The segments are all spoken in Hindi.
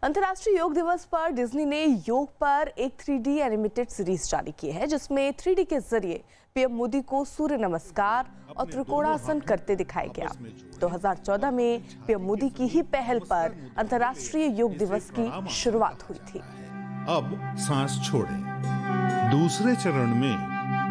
अंतर्राष्ट्रीय योग दिवस पर डिज्नी ने योग पर एक 3D एनिमेटेड सीरीज जारी की है, जिसमें 3D के जरिए पीएम मोदी को सूर्य नमस्कार और त्रिकोणासन करते दिखाया गया। 2014 में पीएम मोदी की ही पहल पर अंतर्राष्ट्रीय योग दिवस की शुरुआत हुई थी। अब सांस छोड़ें। दूसरे चरण में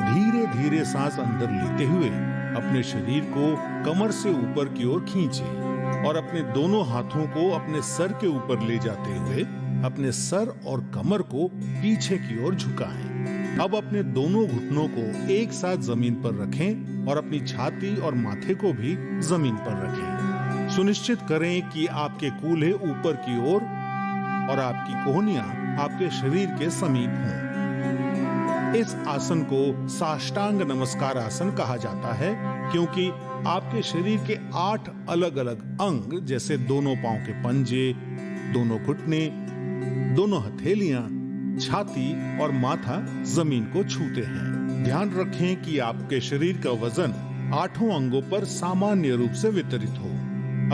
धीरे धीरे सांस अंदर लेते हुए अपने शरीर को कमर से ऊपर की ओर खींचें और अपने दोनों हाथों को अपने सर के ऊपर ले जाते हुए अपने सर और कमर को पीछे की ओर झुकाएं। अब अपने दोनों घुटनों को एक साथ जमीन पर रखें और अपनी छाती और माथे को भी जमीन पर रखें। सुनिश्चित करें कि आपके कूल्हे ऊपर की ओर और आपकी कोहनियां आपके शरीर के समीप हों। इस आसन को साष्टांग नमस्कार आसन कहा जाता है, क्योंकि आपके शरीर के 8 अलग अलग अंग जैसे दोनों पांव के पंजे, दोनों घुटने, दोनों हथेलियां, छाती और माथा जमीन को छूते हैं। ध्यान रखें कि आपके शरीर का वजन 8 अंगों पर सामान्य रूप से वितरित हो।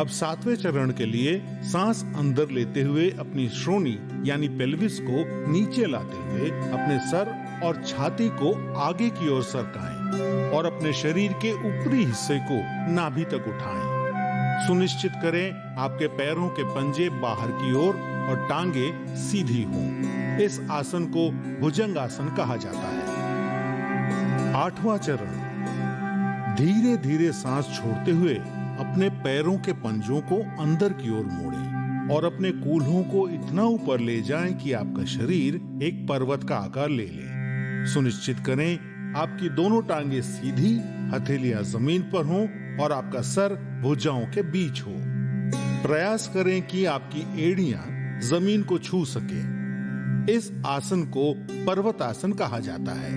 अब 7वें चरण के लिए सांस अंदर लेते हुए अपनी श्रोणी यानी पेल्विस को नीचे लाते हुए अपने सर और छाती को आगे की ओर सरकाएं और अपने शरीर के ऊपरी हिस्से को नाभि तक उठाएं। सुनिश्चित करें आपके पैरों के पंजे बाहर की ओर और टांगे सीधी हों। इस आसन को भुजंग आसन कहा जाता है। 8वां चरण, धीरे धीरे सांस छोड़ते हुए अपने पैरों के पंजों को अंदर की ओर मोड़ें और अपने कूल्हों को इतना ऊपर ले जाएं कि आपका शरीर एक पर्वत का आकार ले ले। सुनिश्चित करें आपकी दोनों टांगे सीधी, हथेलियां जमीन पर हों और आपका सर भुजाओं के बीच हो। प्रयास करें कि आपकी एड़ियां जमीन को छू सके। इस आसन को पर्वत आसन कहा जाता है।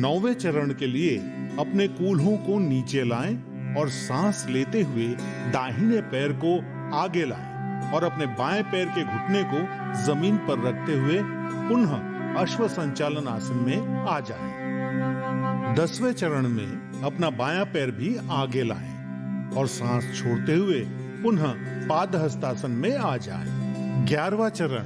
9वें चरण के लिए अपने कूल्हों को नीचे लाएं और सांस लेते हुए दाहिने पैर को आगे लाएं और अपने बाएं पैर के घुटने को जमीन पर रखते हुए पुनः अश्व संचालन आसन में आ जाएं। 10वें चरण में अपना बायां पैर भी आगे लाएं और सांस छोड़ते हुए पुनः पादहस्तासन में आ जाएं। 11वां चरण,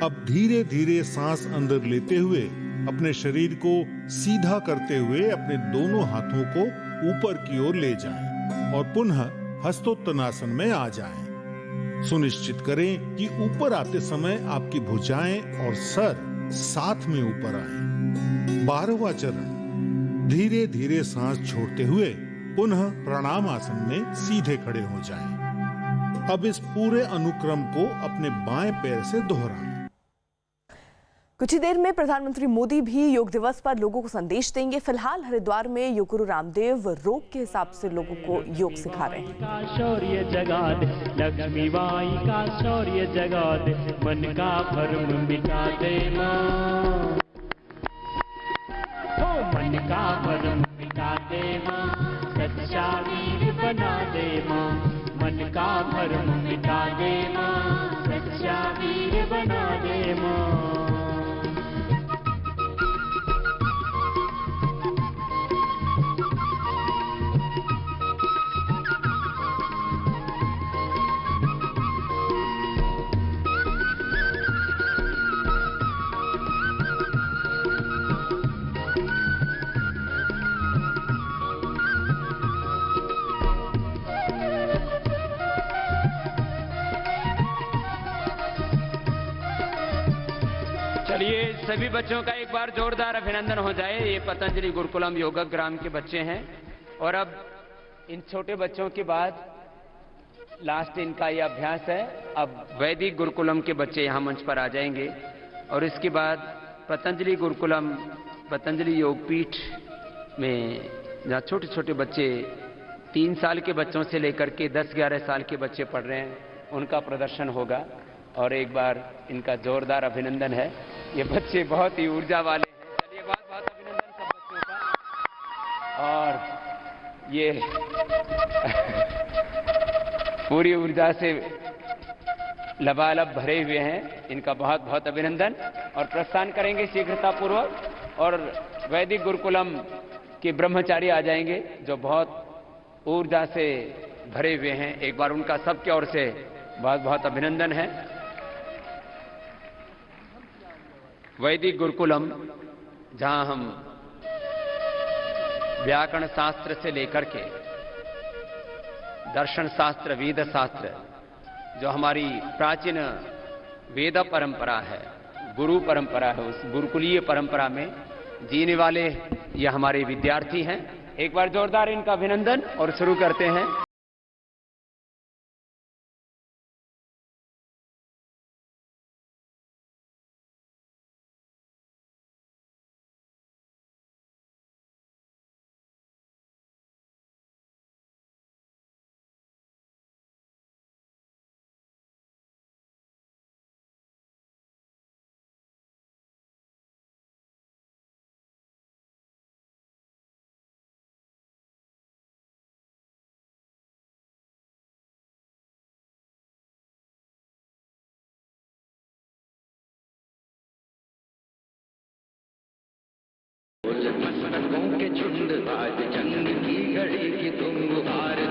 अब धीरे धीरे सांस अंदर लेते हुए अपने शरीर को सीधा करते हुए अपने दोनों हाथों को ऊपर की ओर ले जाएं और पुनः हस्तोत्तनासन में आ जाएं। सुनिश्चित करें कि ऊपर आते समय आपकी भुजाएं और सर साथ में ऊपर आए। 12वां चरण, धीरे धीरे सांस छोड़ते हुए पुनः प्रणाम आसन में सीधे खड़े हो जाएं। अब इस पूरे अनुक्रम को अपने बाएं पैर से दोहराएं। कुछ ही देर में प्रधानमंत्री मोदी भी योग दिवस पर लोगों को संदेश देंगे। फिलहाल हरिद्वार में योग गुरु रामदेव रोग के हिसाब से लोगों को योग सिखा रहे हैं। शौर्य जगाद लक्ष्मी बाई का शौर्य जगाद, मन का भ्रम मिटा दे मां, मन का भ्रम मिटा दे मां, सच्चा वीर बना दे मां, मन का भ्रम मिटा दे मां, सच्चा वीर बना दे मां। चलिए सभी बच्चों का एक बार जोरदार अभिनंदन हो जाए। ये पतंजलि गुरुकुलम योगग्राम के बच्चे हैं और अब इन छोटे बच्चों के बाद लास्ट इनका ये अभ्यास है। अब वैदिक गुरुकुलम के बच्चे यहाँ मंच पर आ जाएंगे और इसके बाद पतंजलि गुरुकुलम पतंजलि योगपीठ में जहाँ छोटे छोटे बच्चे 3 साल के बच्चों से लेकर के 10-11 साल के बच्चे पढ़ रहे हैं, उनका प्रदर्शन होगा और एक बार इनका जोरदार अभिनंदन है। ये बच्चे बहुत ही ऊर्जा वाले हैं। चलिए बहुत बहुत अभिनंदन सब बच्चों का। और ये पूरी ऊर्जा से लबालब भरे हुए हैं, इनका बहुत बहुत अभिनंदन। और प्रस्थान करेंगे शीघ्रता पूर्वक और वैदिक गुरुकुलम के ब्रह्मचारी आ जाएंगे, जो बहुत ऊर्जा से भरे हुए हैं। एक बार उनका सबके ओर से बहुत बहुत अभिनंदन है। वैदिक गुरुकुलम, जहां हम व्याकरण शास्त्र से लेकर के दर्शन शास्त्र, वेद शास्त्र, जो हमारी प्राचीन वेद परंपरा है, गुरु परंपरा है, उस गुरुकुलीय परंपरा में जीने वाले ये हमारे विद्यार्थी हैं। एक बार जोरदार इनका अभिनंदन और शुरू करते हैं। मस्तकों के झुंड आज जंग की घड़ी की तुम गुहार